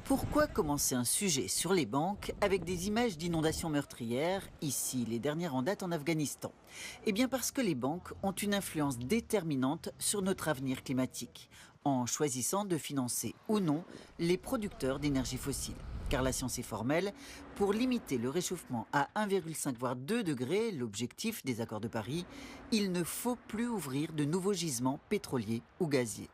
Pourquoi commencer un sujet sur les banques avec des images d'inondations meurtrières, ici les dernières en date en Afghanistan? Eh bien parce que les banques ont une influence déterminante sur notre avenir climatique, en choisissant de financer ou non les producteurs d'énergie fossile. Car la science est formelle, pour limiter le réchauffement à 1,5 voire 2 degrés, l'objectif des accords de Paris, il ne faut plus ouvrir de nouveaux gisements pétroliers ou gaziers.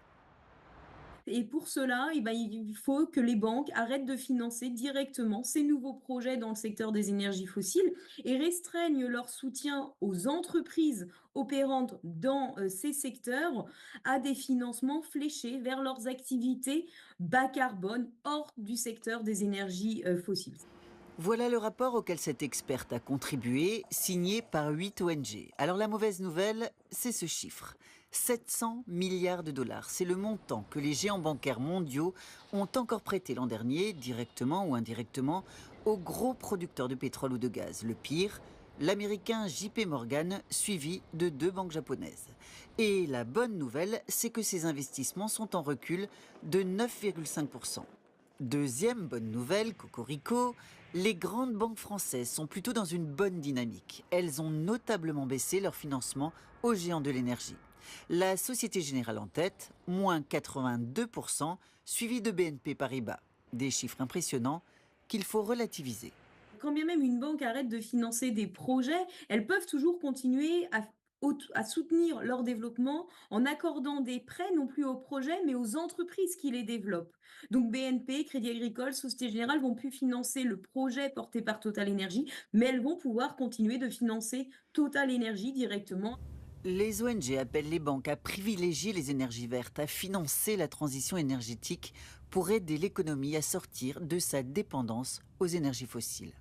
Et pour cela, il faut que les banques arrêtent de financer directement ces nouveaux projets dans le secteur des énergies fossiles et restreignent leur soutien aux entreprises opérantes dans ces secteurs à des financements fléchés vers leurs activités bas carbone hors du secteur des énergies fossiles. Voilà le rapport auquel cette experte a contribué, signé par 8 ONG. Alors la mauvaise nouvelle, c'est ce chiffre. 700 milliards de dollars, c'est le montant que les géants bancaires mondiaux ont encore prêté l'an dernier, directement ou indirectement, aux gros producteurs de pétrole ou de gaz. Le pire, l'américain JP Morgan, suivi de 2 banques japonaises. Et la bonne nouvelle, c'est que ces investissements sont en recul de 9,5%. Deuxième bonne nouvelle, Cocorico, les grandes banques françaises sont plutôt dans une bonne dynamique. Elles ont notablement baissé leur financement aux géants de l'énergie. La Société Générale en tête, moins 82%, suivi de BNP Paribas. Des chiffres impressionnants qu'il faut relativiser. Quand bien même une banque arrête de financer des projets, elles peuvent toujours continuer à soutenir leur développement en accordant des prêts non plus aux projets, mais aux entreprises qui les développent. Donc BNP, Crédit Agricole, Société Générale vont plus financer le projet porté par Total Energy, mais elles vont pouvoir continuer de financer Total Energy directement. Les ONG appellent les banques à privilégier les énergies vertes, à financer la transition énergétique pour aider l'économie à sortir de sa dépendance aux énergies fossiles.